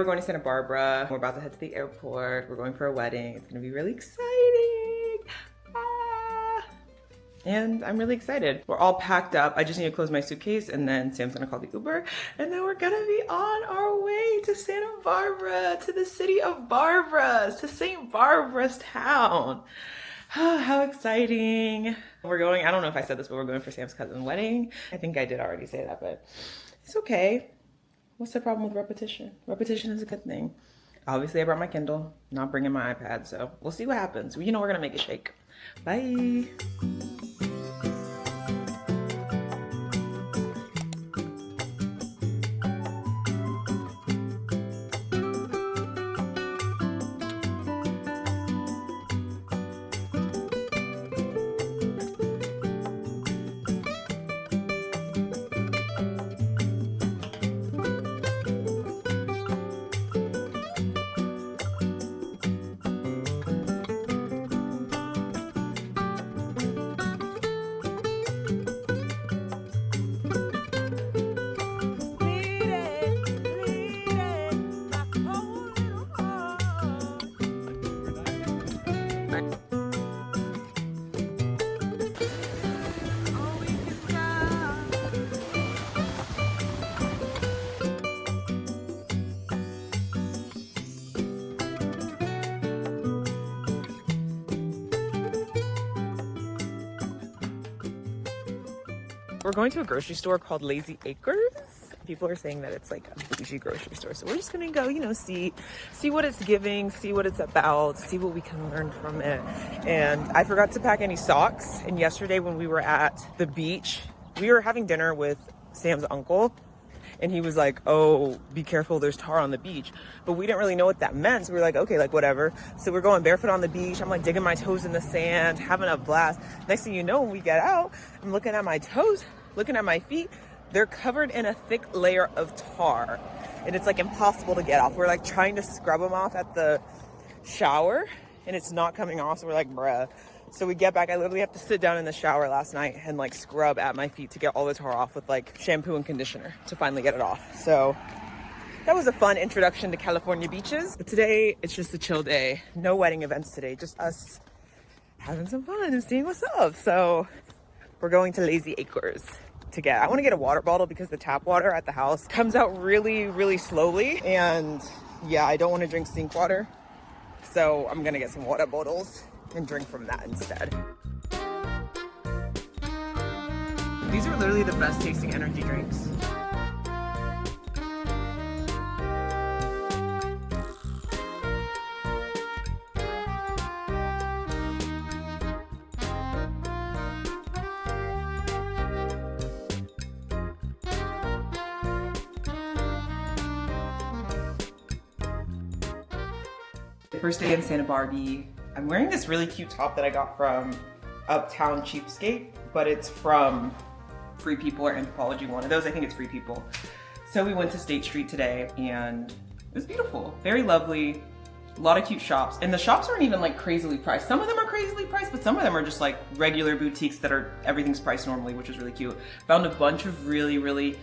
going to Santa Barbara. We're about to head to the airport. We're going for a wedding. It's gonna be really exciting. And I'm really excited. We're all packed up. I just need to close my suitcase and then Sam's gonna call the Uber. And then we're gonna be on our way to Santa Barbara, to the city of Barbara, to St. Barbara's town. How exciting. We're going, I don't know if I said this, but we're going for Sam's cousin's wedding. I think I did already say that, but it's okay. What's the problem with repetition? Repetition is a good thing. Obviously I brought my Kindle, not bringing my iPad, so we'll see what happens. You know we're gonna make it shake. Bye. We're going to a grocery store called Lazy Acres. People are saying that it's like a bougie grocery store. So we're just gonna go, you know, see what it's giving, see what it's about, see what we can learn from it. And I forgot to pack any socks. And yesterday when we were at the beach, we were having dinner with Sam's uncle. And he was like, oh, be careful, there's tar on the beach. But we didn't really know what that meant. So we were like, okay, like whatever. So we're going barefoot on the beach. I'm like digging my toes in the sand, having a blast. Next thing you know, when we get out, I'm looking at my toes, looking at my feet. They're covered in a thick layer of tar. And it's like impossible to get off. We're like trying to scrub them off at the shower and it's not coming off. So we're like, bruh. So we get back, I literally have to sit down in the shower last night and like scrub at my feet to get all the tar off with like shampoo and conditioner to finally get it off. So that was a fun introduction to California beaches. But today, it's just a chill day. No wedding events today, just us having some fun and seeing what's up. So we're going to Lazy Acres to get, I want to get a water bottle because the tap water at the house comes out really, really slowly. And yeah, I don't want to drink sink water. So I'm gonna get some water bottles and drink from that instead. These are literally the best tasting energy drinks. First day in Santa Barbara. I'm wearing this really cute top that I got from Uptown Cheapskate, but it's from Free People or Anthropologie, one of those. I think it's Free People. So we went to State Street today and it was beautiful, very lovely, a lot of cute shops. And the shops aren't even like crazily priced. Some of them are crazily priced, but some of them are just like regular boutiques that are, everything's priced normally, which is really cute. Found a bunch of really, really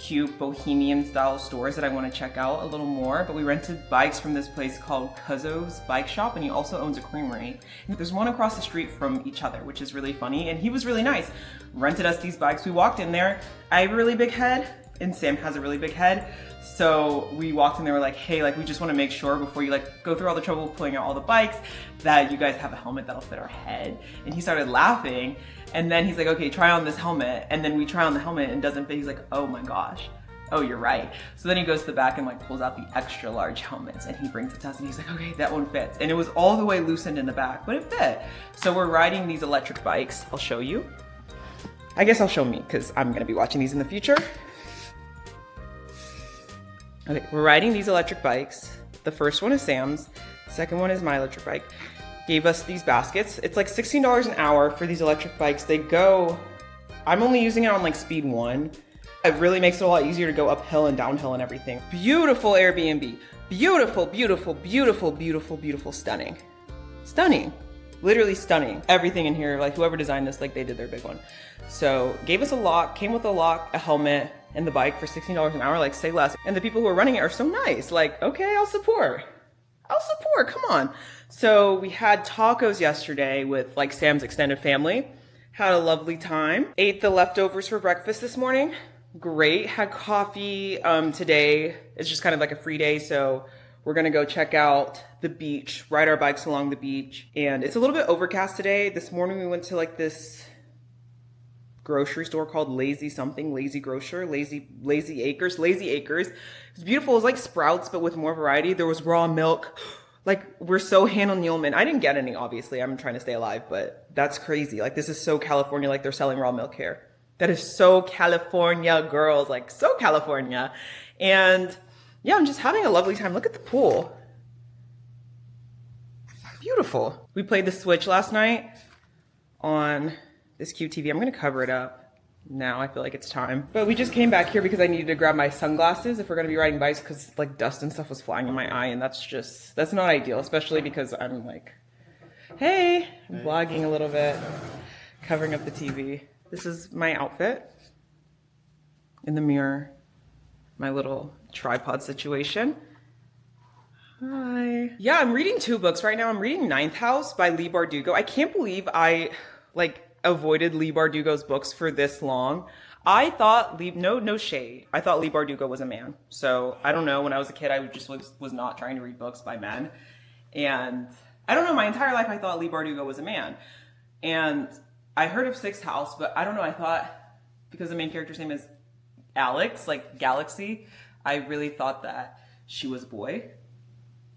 cute bohemian style stores that I want to check out a little more, but we rented bikes from this place called Cuzzo's Bike Shop, and he also owns a creamery. There's one across the street from each other, which is really funny, and he was really nice. Rented us these bikes. We walked in there. I have a really big head and Sam has a really big head, so we walked in there, we're like, hey, like we just want to make sure before you like go through all the trouble of pulling out all the bikes that you guys have a helmet that'll fit our head. And he started laughing. And then he's like, okay, try on this helmet. And then we try on the helmet and it doesn't fit. He's like, oh my gosh. Oh, you're right. So then he goes to the back and like pulls out the extra large helmets and he brings it to us and he's like, okay, that one fits. And it was all the way loosened in the back, but it fit. So we're riding these electric bikes. I'll show you. I guess I'll show me because I'm gonna be watching these in the future. Okay, we're riding these electric bikes. The first one is Sam's. Second one is my electric bike. Gave us these baskets. It's like $16 an hour for these electric bikes. They go, I'm only using it on like speed 1. It really makes it a lot easier to go uphill and downhill and everything. Beautiful Airbnb. Beautiful, beautiful, beautiful, beautiful, beautiful, stunning. Stunning. Literally stunning. Everything in here, like whoever designed this, like they did their big one. So gave us a lock, came with a lock, a helmet, and the bike for $16 an hour, like say less. And the people who are running it are so nice. Like, okay, I'll support. Come on. So we had tacos yesterday with like Sam's extended family. Had a lovely time. Ate the leftovers for breakfast this morning. Great. Had coffee. Today is just kind of like a free day. So we're going to go check out the beach, ride our bikes along the beach. And it's a little bit overcast today. This morning we went to like this grocery store called Lazy Acres. It's beautiful. It's like Sprouts, but with more variety. There was raw milk. Like, we're so Hannah Nealman. I didn't get any, obviously. I'm trying to stay alive, but that's crazy. Like, this is so California, like they're selling raw milk here. That is so California, girls, like so California. And yeah, I'm just having a lovely time. Look at the pool. Beautiful. We played the Switch last night on this cute TV. I'm gonna cover it up now. I feel like it's time. But we just came back here because I needed to grab my sunglasses if we're gonna be riding bikes, because like dust and stuff was flying in my eye, and that's not ideal, especially because I'm like, hey, I'm vlogging a little bit, covering up the TV. This is my outfit in the mirror, my little tripod situation. Hi. Yeah, I'm reading 2 books right now. I'm reading Ninth House by Leigh Bardugo. I can't believe I avoided Leigh Bardugo's books for this long. I thought no shade. I thought Leigh Bardugo was a man. So I don't know. When I was a kid, I just was not trying to read books by men. And I don't know. My entire life, I thought Leigh Bardugo was a man. And I heard of Sixth House, but I don't know. I thought because the main character's name is Alex, like Galaxy, I really thought that she was a boy.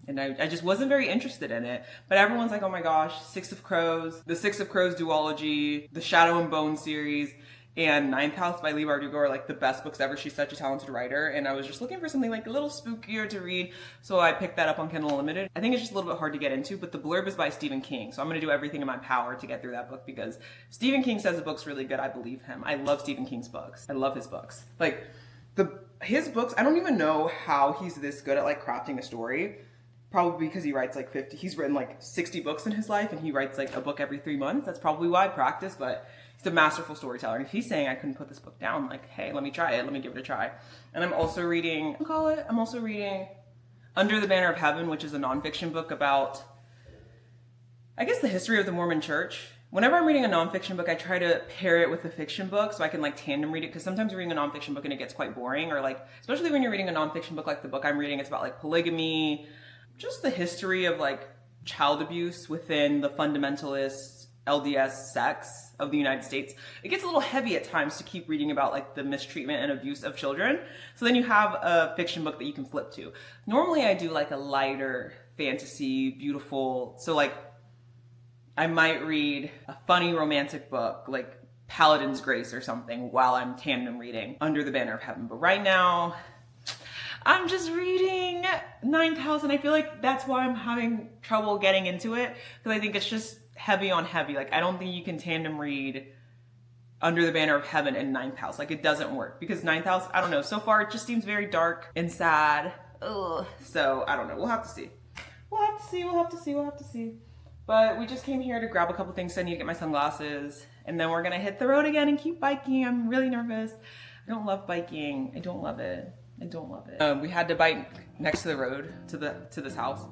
And I just wasn't very interested in it. But everyone's like, oh my gosh, Six of Crows, the Six of Crows duology, the Shadow and Bone series, and Ninth House by Leigh Bardugo are like the best books ever. She's such a talented writer. And I was just looking for something like a little spookier to read. So I picked that up on Kindle Unlimited. I think it's just a little bit hard to get into, but the blurb is by Stephen King. So I'm going to do everything in my power to get through that book, because Stephen King says the book's really good. I believe him. I love Stephen King's books. I love his books. Like his books, I don't even know how he's this good at like crafting a story. Probably because he writes like 50, he's written like 60 books in his life, and he writes like a book every 3 months. That's probably why I practice, but he's a masterful storyteller. And if he's saying I couldn't put this book down, like, hey, let me try it. Let me give it a try. And I'm also reading Under the Banner of Heaven, which is a nonfiction book about, I guess, the history of the Mormon Church. Whenever I'm reading a nonfiction book, I try to pair it with a fiction book so I can like tandem read it, because sometimes you're reading a nonfiction book and it gets quite boring, or like, especially when you're reading a nonfiction book like the book I'm reading, it's about like polygamy, just the history of like child abuse within the fundamentalist LDS sects of the United States. It gets a little heavy at times to keep reading about like the mistreatment and abuse of children. So then you have a fiction book that you can flip to. Normally I do like a lighter fantasy, beautiful. So like I might read a funny romantic book like Paladin's Grace or something while I'm tandem reading Under the Banner of Heaven. But right now, I'm just reading Ninth House, and I feel like that's why I'm having trouble getting into it, because I think it's just heavy on heavy. Like, I don't think you can tandem read Under the Banner of Heaven and Ninth House. Like, it doesn't work, because Ninth House, I don't know, so far it just seems very dark and sad. Ugh. So, I don't know. We'll have to see. We'll have to see. But we just came here to grab a couple things, so I need to get my sunglasses, and then we're going to hit the road again and keep biking. I'm really nervous. I don't love biking. I don't love it. We had to bike next to the road to this house,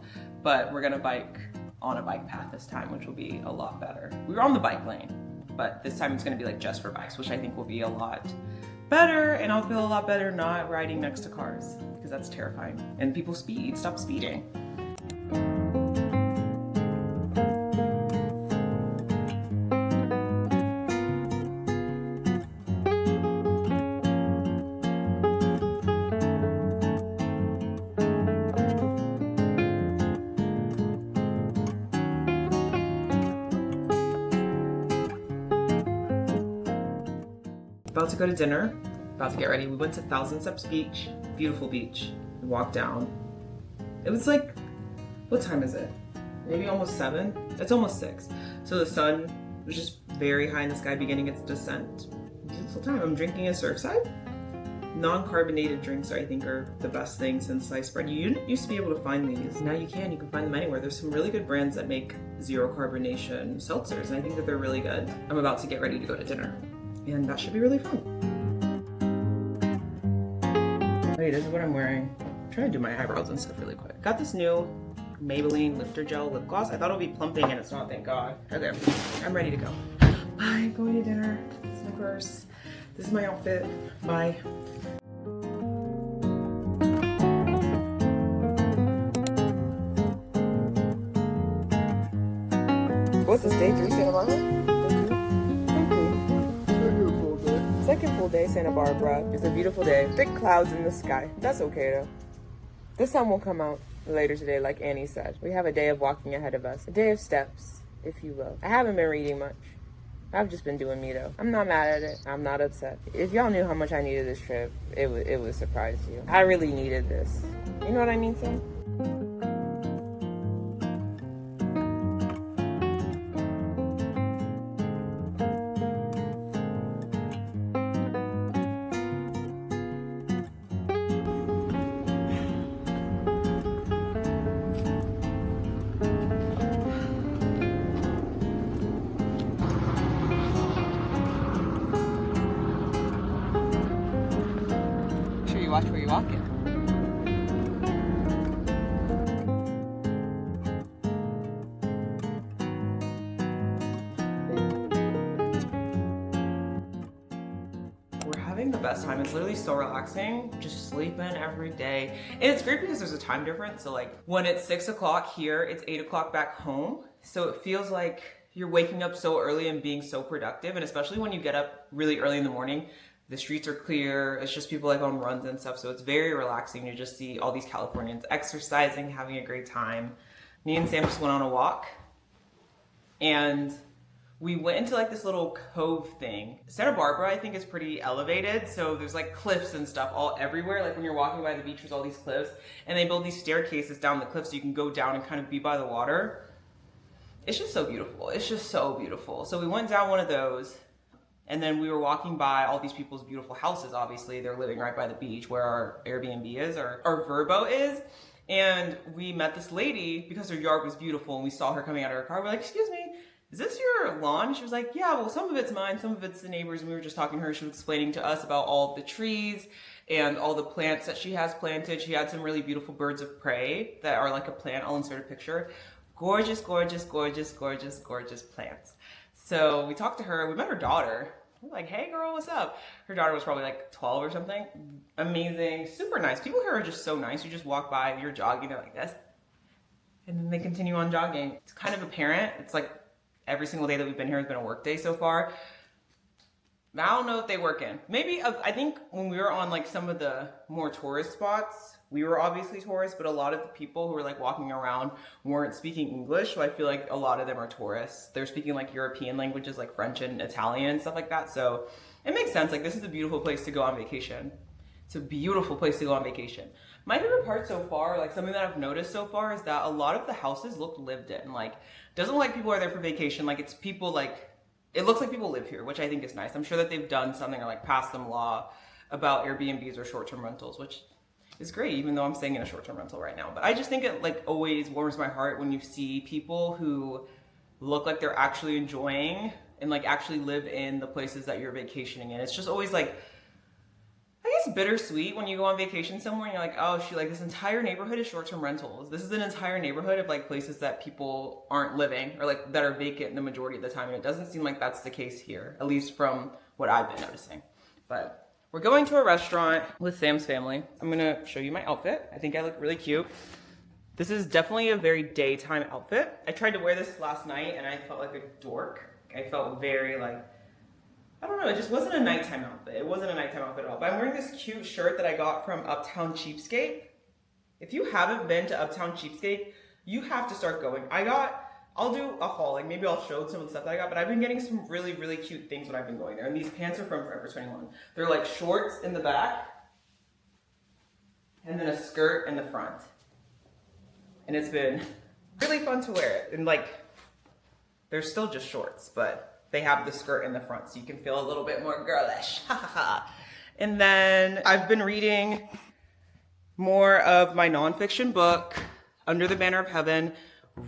but we're gonna bike on a bike path this time, which will be a lot better. We were on the bike lane, but this time it's gonna be like just for bikes, which I think will be a lot better, and I'll feel a lot better not riding next to cars, because that's terrifying. And people speed. Stop speeding. About to go to dinner, about to get ready. We went to Thousand Steps Beach, beautiful beach. We walked down. It was like, what time is it? Maybe almost 7? It's almost 6. So the sun was just very high in the sky, beginning its descent. Beautiful time. I'm drinking a Surfside. Non-carbonated drinks, I think, are the best thing since sliced bread. You didn't used to be able to find these. Now you can find them anywhere. There's some really good brands that make zero carbonation seltzers, and I think that they're really good. I'm about to get ready to go to dinner, and that should be really fun. Hey, this is what I'm wearing. I'm trying to do my eyebrows and stuff really quick. Got this new Maybelline Lifter Gel lip gloss. I thought it would be plumping and it's not, thank God. Okay, I'm ready to go. Bye, going to dinner. It's my purse. This is my outfit. Bye. What's this, day 3 Santa Barbara? Second full day Santa Barbara. It's a beautiful day. Big clouds in the sky. That's okay though. The sun will come out later today, like Annie said. We have a day of walking ahead of us. A day of steps, if you will. I haven't been reading much. I've just been doing me though. I'm not mad at it. I'm not upset. If y'all knew how much I needed this trip, it would surprise you. I really needed this. You know what I mean, Sam? Watch where you're walking. We're having the best time. It's literally so relaxing. Just sleeping every day. And it's great because there's a time difference. So like when it's 6 o'clock here, it's 8 o'clock back home. So it feels like you're waking up so early and being so productive. And especially when you get up really early in the morning, the streets are clear. It's just people like on runs and stuff. So it's very relaxing to just see all these Californians exercising, having a great time. Me and Sam just went on a walk and we went into like this little cove thing. Santa Barbara, I think, is pretty elevated. So there's like cliffs and stuff all everywhere. Like when you're walking by the beach, there's all these cliffs and they build these staircases down the cliff so you can go down and kind of be by the water. It's just so beautiful. It's just so beautiful. So we went down one of those. And then we were walking by all these people's beautiful houses. Obviously, they're living right by the beach where our Airbnb is, or our Vrbo is. And we met this lady because her yard was beautiful and we saw her coming out of her car. We're like, excuse me, is this your lawn? She was like, yeah, well, some of it's mine, some of it's the neighbors. And we were just talking to her. She was explaining to us about all of the trees and all the plants that she has planted. She had some really beautiful birds of prey that are like a plant. I'll insert a picture. Gorgeous, gorgeous, gorgeous, gorgeous, gorgeous plants. So we talked to her. We met her daughter. We're like, hey girl, what's up? Her daughter was probably like 12 or something. Amazing, super nice. People here are just so nice. You just walk by, you're jogging, they're like this. And then they continue on jogging. It's kind of apparent. It's like every single day that we've been here has been a work day so far. I don't know if they work in. Maybe, I think when we were on like some of the more tourist spots, we were obviously tourists, but a lot of the people who were like walking around weren't speaking English. So I feel like a lot of them are tourists. They're speaking like European languages like French and Italian and stuff like that. So it makes sense. Like this is a beautiful place to go on vacation. It's a beautiful place to go on vacation. My favorite part so far, like something that I've noticed so far, is that a lot of the houses look lived in. Like, doesn't look like people are there for vacation. Like it's people like, it looks like people live here, which I think is nice. I'm sure that they've done something or like passed some law about Airbnbs or short-term rentals, which is great, even though I'm staying in a short-term rental right now. But I just think it like always warms my heart when you see people who look like they're actually enjoying and like actually live in the places that you're vacationing in. It's just always like, I guess bittersweet when you go on vacation somewhere and you're like, oh shoot, like this entire neighborhood is short-term rentals. This is an entire neighborhood of like places that people aren't living or like that are vacant the majority of the time. And it doesn't seem like that's the case here, at least from what I've been noticing. But we're going to a restaurant with Sam's family. I'm gonna show you my outfit. I think I look really cute. This is definitely a very daytime outfit. I tried to wear this last night and I felt like a dork. I felt very like, I don't know, it just wasn't a nighttime outfit. It wasn't a nighttime outfit at all. But I'm wearing this cute shirt that I got from Uptown Cheapskate. If you haven't been to Uptown Cheapskate, you have to start going. I'll do a haul, like maybe I'll show some of the stuff that I got, but I've been getting some really, really cute things when I've been going there. And these pants are from Forever 21. They're like shorts in the back, and then a skirt in the front. And it's been really fun to wear it. And like, they're still just shorts, but they have the skirt in the front, so you can feel a little bit more girlish. And then I've been reading more of my nonfiction book, Under the Banner of Heaven.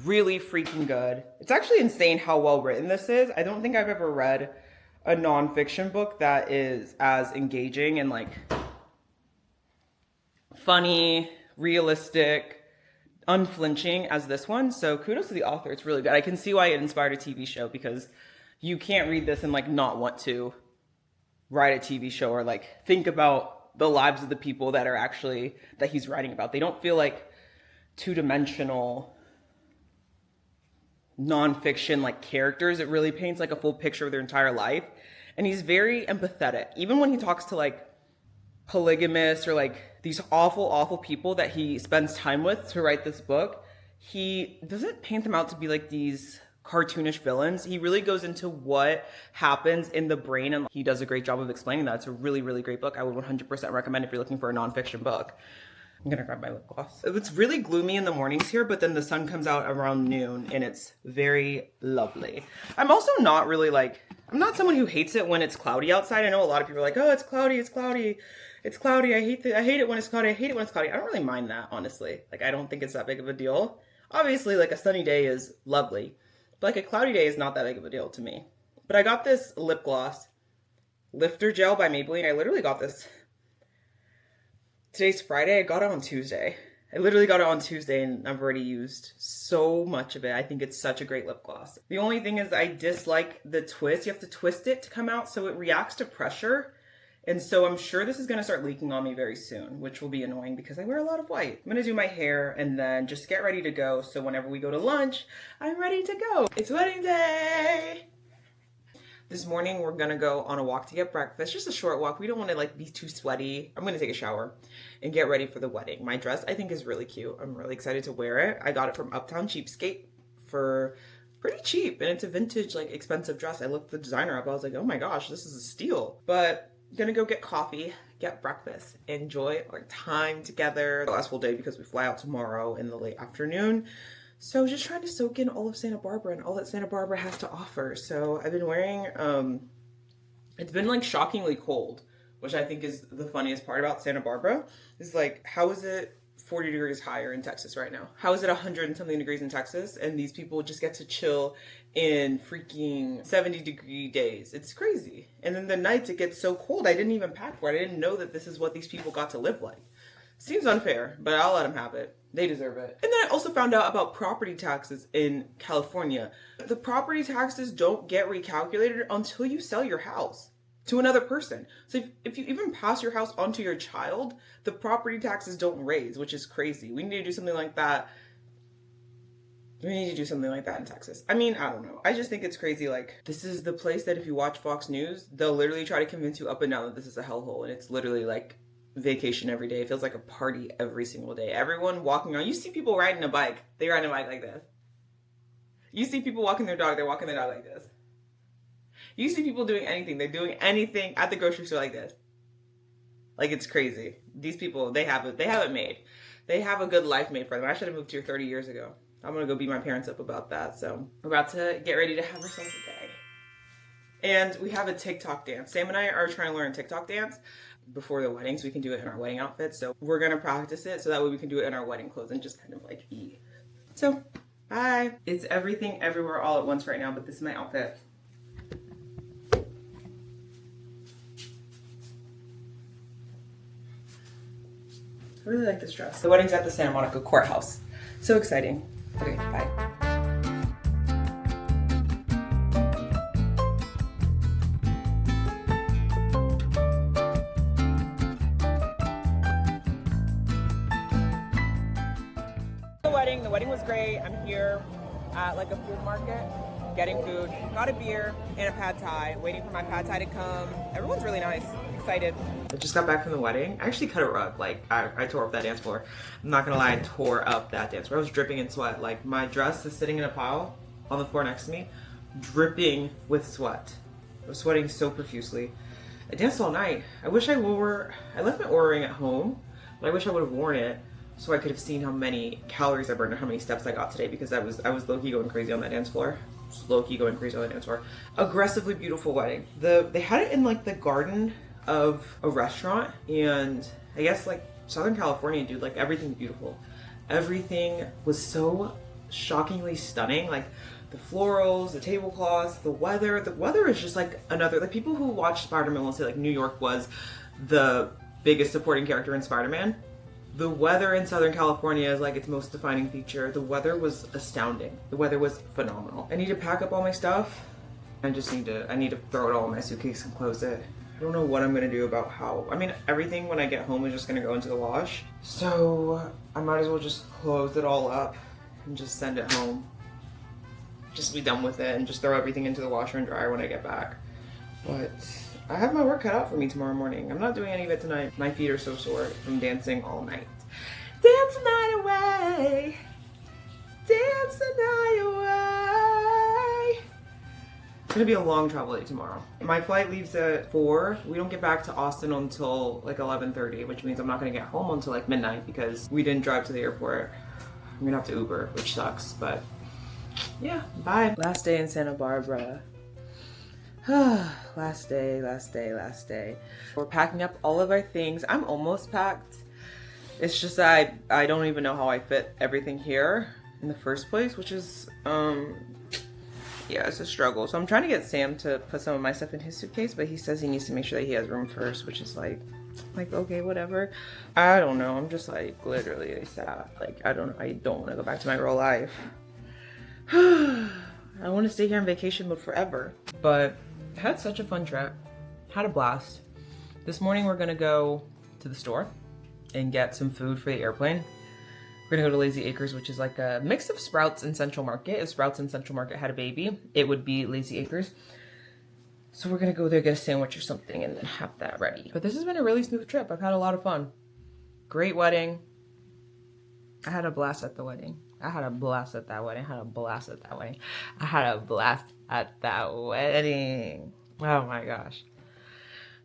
Really freaking good. It's actually insane how well written this is. I don't think I've ever read a nonfiction book that is as engaging and like funny, realistic, unflinching as this one. So kudos to the author. It's really good. I can see why it inspired a TV show, because you can't read this and like not want to write a TV show or like think about the lives of the people that are actually that he's writing about. They don't feel like two-dimensional nonfiction like characters. It really paints like a full picture of their entire life. And he's very empathetic. Even when he talks to like polygamists or like these awful people that he spends time with to write this book, he doesn't paint them out to be like these cartoonish villains. He really goes into what happens in the brain, and he does a great job of explaining that. It's a really, really great book. I would 100% recommend if you're looking for a nonfiction book. I'm gonna grab my lip gloss. It's really gloomy in the mornings here, but then the sun comes out around noon and it's very lovely. I'm also not really like, I'm not someone who hates it when it's cloudy outside. I know a lot of people are like, oh, it's cloudy, it's cloudy, it's cloudy. I hate it when it's cloudy. I hate it when it's cloudy. I don't really mind that, honestly. Like, I don't think it's that big of a deal. Obviously, like a sunny day is lovely, but like a cloudy day is not that big of a deal to me. But I got this lip gloss, Lifter Gel by Maybelline. I literally got this. Today's Friday. I got it on Tuesday. I literally got it on Tuesday and I've already used so much of it. I think it's such a great lip gloss. The only thing is I dislike the twist. You have to twist it to come out so it reacts to pressure. And so I'm sure this is going to start leaking on me very soon, which will be annoying because I wear a lot of white. I'm going to do my hair and then just get ready to go. So whenever we go to lunch, I'm ready to go. It's wedding day. This morning, we're gonna go on a walk to get breakfast, just a short walk. We don't wanna like be too sweaty. I'm gonna take a shower and get ready for the wedding. My dress, I think, is really cute. I'm really excited to wear it. I got it from Uptown Cheapskate for pretty cheap, and it's a vintage, like expensive dress. I looked the designer up, I was like, oh my gosh, this is a steal. But I'm gonna go get coffee, get breakfast, enjoy our time together. The last full day because we fly out tomorrow in the late afternoon. So just trying to soak in all of Santa Barbara and all that Santa Barbara has to offer. So I've been wearing, it's been like shockingly cold, which I think is the funniest part about Santa Barbara, is like, how is it 40 degrees higher in Texas right now? How is it 100 and something degrees in Texas? And these people just get to chill in freaking 70-degree days. It's crazy. And then the nights it gets so cold, I didn't even pack for it. I didn't know that this is what these people got to live like. Seems unfair, but I'll let them have it. They deserve it. And then I also found out about property taxes in California. The property taxes don't get recalculated until you sell your house to another person. So if you even pass your house onto your child, the property taxes don't raise, which is crazy. We need to do something like that. We need to do something like that in Texas. I mean, I don't know. I just think it's crazy. Like, this is the place that if you watch Fox News, they'll literally try to convince you up and down that this is a hellhole. And it's literally like vacation every day. It feels like a party every single day. Everyone walking around. You see people riding a bike. They ride a bike like this. You see people walking their dog. They're walking their dog like this. You see people doing anything. They're doing anything at the grocery store like this. Like, it's crazy. These people, they have it made. They have a good life made for them. I should have moved here 30 years ago. I'm gonna go beat my parents up about that. So we're about to get ready to have ourselves a day. And we have a TikTok dance. Sam and I are trying to learn a TikTok dance before the wedding so we can do it in our wedding outfits. So we're gonna practice it so that way we can do it in our wedding clothes and just kind of like eat. So, bye. It's everything everywhere all at once right now, but this is my outfit. I really like this dress. The wedding's at the Santa Monica Courthouse. So exciting. Okay, bye. The wedding was great. I'm here at like a food market, getting food. Got a beer and a pad thai, waiting for my pad thai to come. Everyone's really nice, excited. I just got back from the wedding. I actually cut a rug. Like, I tore up that dance floor. I'm not gonna lie, I tore up that dance floor. I was dripping in sweat. Like, my dress is sitting in a pile on the floor next to me, dripping with sweat. I was sweating so profusely. I danced all night. I wish I left my Oura ring at home, but I wish I would have worn it so I could have seen how many calories I burned or how many steps I got today, because I was low-key going crazy on that dance floor. Just low-key going crazy on that dance floor. Aggressively beautiful wedding. They had it in like the garden of a restaurant, and I guess like Southern California, dude, like everything's beautiful. Everything was so shockingly stunning. Like the florals, the tablecloths, the weather. The weather is just like another, like people who watch Spider-Man will say like New York was the biggest supporting character in Spider-Man. The weather in Southern California is like its most defining feature. The weather was astounding. The weather was phenomenal. I need to pack up all my stuff. I need to throw it all in my suitcase and close it. I don't know what I'm gonna do about how. I mean, everything when I get home is just gonna go into the wash. So I might as well just close it all up and just send it home. Just be done with it and just throw everything into the washer and dryer when I get back. But I have my work cut out for me tomorrow morning. I'm not doing any of it tonight. My feet are so sore from dancing all night. Dance the night away. Dance the night away. It's gonna be a long travel day tomorrow. My flight leaves at 4. We don't get back to Austin until like 11:30, which means I'm not gonna get home until like midnight because we didn't drive to the airport. I'm gonna have to Uber, which sucks, but yeah, bye. Last day in Santa Barbara. Last day. We're packing up all of our things. I'm almost packed. It's just that I don't even know how I fit everything here in the first place, which is, yeah, it's a struggle. So I'm trying to get Sam to put some of my stuff in his suitcase, but he says he needs to make sure that he has room first, which is like, okay, whatever. I don't know. I'm just like literally sad. Like, I don't want to go back to my real life. I want to stay here in vacation mode forever. But I had such a fun trip. Had a blast. This morning we're gonna go to the store and get some food for the airplane. We're gonna go to Lazy Acres, which is like a mix of Sprouts and Central Market. If Sprouts and Central Market had a baby, it would be Lazy Acres. So we're gonna go there, get a sandwich or something, and then have that ready. But this has been a really smooth trip. I've had a lot of fun. Great wedding. I had a blast at the wedding. I had a blast at that wedding. Oh my gosh.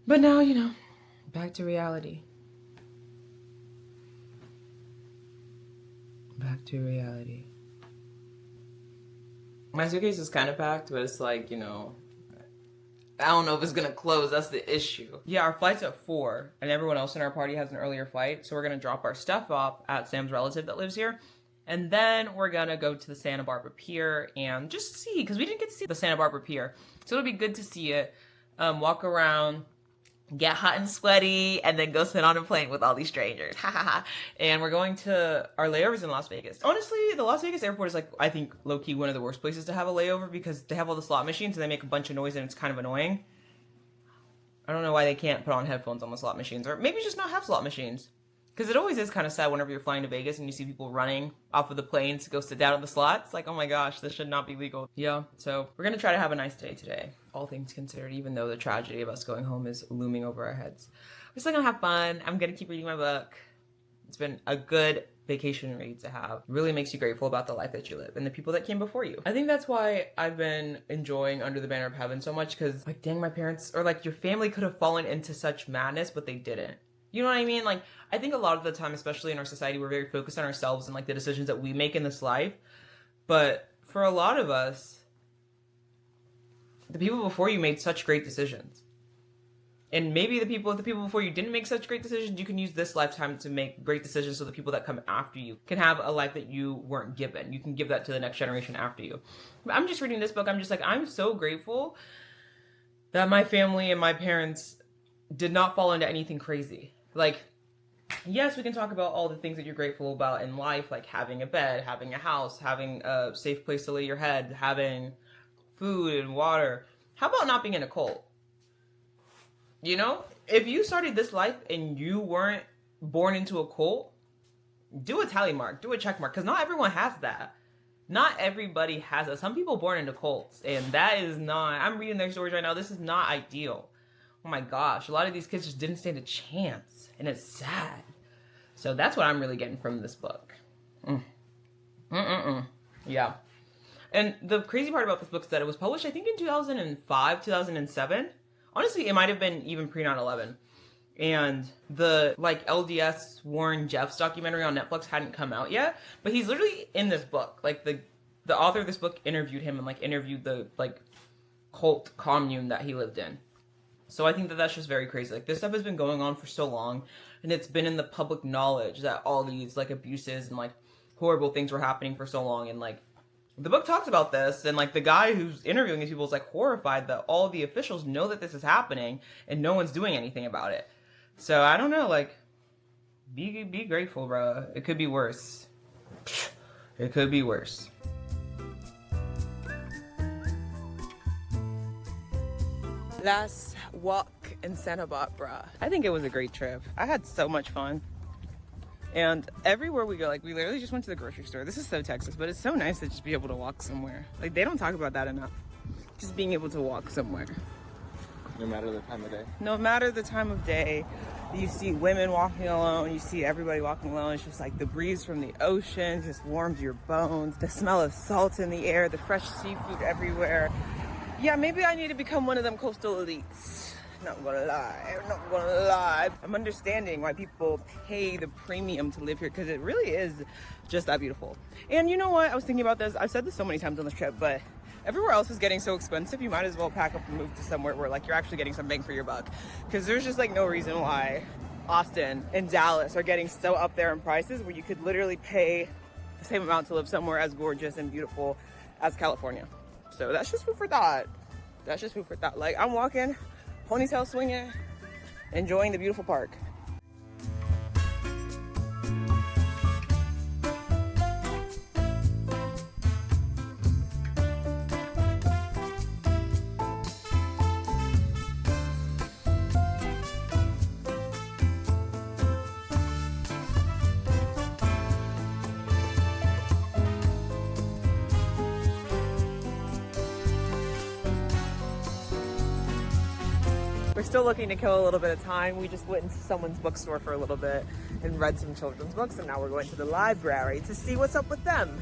But now, you know, back to reality. My suitcase is kind of packed, but it's like, you know, I don't know if it's gonna close. That's the issue. Yeah, our flight's at 4, and everyone else in our party has an earlier flight, so we're gonna drop our stuff off at Sam's relative that lives here, and then we're gonna go to the Santa Barbara Pier and just see, because we didn't get to see the Santa Barbara Pier, so it'll be good to see it, walk around, get hot and sweaty, and then go sit on a plane with all these strangers. And we're going to our layovers in Las Vegas. Honestly, the Las Vegas airport is like, I think, low-key one of the worst places to have a layover because they have all the slot machines and they make a bunch of noise and it's kind of annoying. I don't know why they can't put on headphones on the slot machines, or maybe just not have slot machines. Because it always is kind of sad whenever you're flying to Vegas and you see people running off of the planes to go sit down in the slots. Like, oh my gosh, this should not be legal. Yeah, so we're going to try to have a nice day today, all things considered, even though the tragedy of us going home is looming over our heads. We're still going to have fun. I'm going to keep reading my book. It's been a good vacation read to have. It really makes you grateful about the life that you live and the people that came before you. I think that's why I've been enjoying Under the Banner of Heaven so much, because like, dang, my parents, or like your family could have fallen into such madness, but they didn't. You know what I mean? Like, I think a lot of the time, especially in our society, we're very focused on ourselves and like the decisions that we make in this life. But for a lot of us, the people before you made such great decisions. And maybe the people before you didn't make such great decisions, you can use this lifetime to make great decisions so the people that come after you can have a life that you weren't given. You can give that to the next generation after you. I'm just reading this book. I'm just like, I'm so grateful that my family and my parents did not fall into anything crazy. Like, yes, we can talk about all the things that you're grateful about in life, like having a bed, having a house, having a safe place to lay your head, having food and water. How about not being in a cult? You know, if you started this life and you weren't born into a cult, do a tally mark, do a check mark, because not everyone has that. Not everybody has that. Some people born into cults, and that is not, I'm reading their stories right now, this is not ideal. Oh my gosh, a lot of these kids just didn't stand a chance, and it's sad. So that's what I'm really getting from this book. Yeah. And the crazy part about this book is that it was published, I think, in 2005, 2007. Honestly, it might have been even pre 9/11. And the, like, LDS Warren Jeffs documentary on Netflix hadn't come out yet. But he's literally in this book. Like, the author of this book interviewed him and, like, interviewed the, like, cult commune that he lived in. So I think that that's just very crazy. Like, this stuff has been going on for so long, and it's been in the public knowledge that all these, like, abuses and, like, horrible things were happening for so long. And, like, the book talks about this, and, like, the guy who's interviewing these people is, like, horrified that all the officials know that this is happening, and no one's doing anything about it. So, I don't know, like, Be grateful, bro. It could be worse. It could be worse. Last walk in Santa Barbara. I think it was a great trip. I had so much fun. And everywhere we go, like we literally just went to the grocery store. This is so Texas, but it's so nice to just be able to walk somewhere. Like they don't talk about that enough. Just being able to walk somewhere. No matter the time of day. No matter the time of day, you see women walking alone, you see everybody walking alone. It's just like the breeze from the ocean just warms your bones. The smell of salt in the air, the fresh seafood everywhere. Yeah, maybe I need to become one of them coastal elites. Not gonna lie. I'm understanding why people pay the premium to live here because it really is just that beautiful. And you know what? I was thinking about this. I've said this so many times on this trip, but everywhere else is getting so expensive. You might as well pack up and move to somewhere where like you're actually getting some bang for your buck. Because there's just like no reason why Austin and Dallas are getting so up there in prices where you could literally pay the same amount to live somewhere as gorgeous and beautiful as California. So that's just food for thought. That's just food for thought. Like I'm walking, ponytail swinging, enjoying the beautiful park. We're still looking to kill a little bit of time. We just went into someone's bookstore for a little bit and read some children's books, and now we're going to the library to see what's up with them.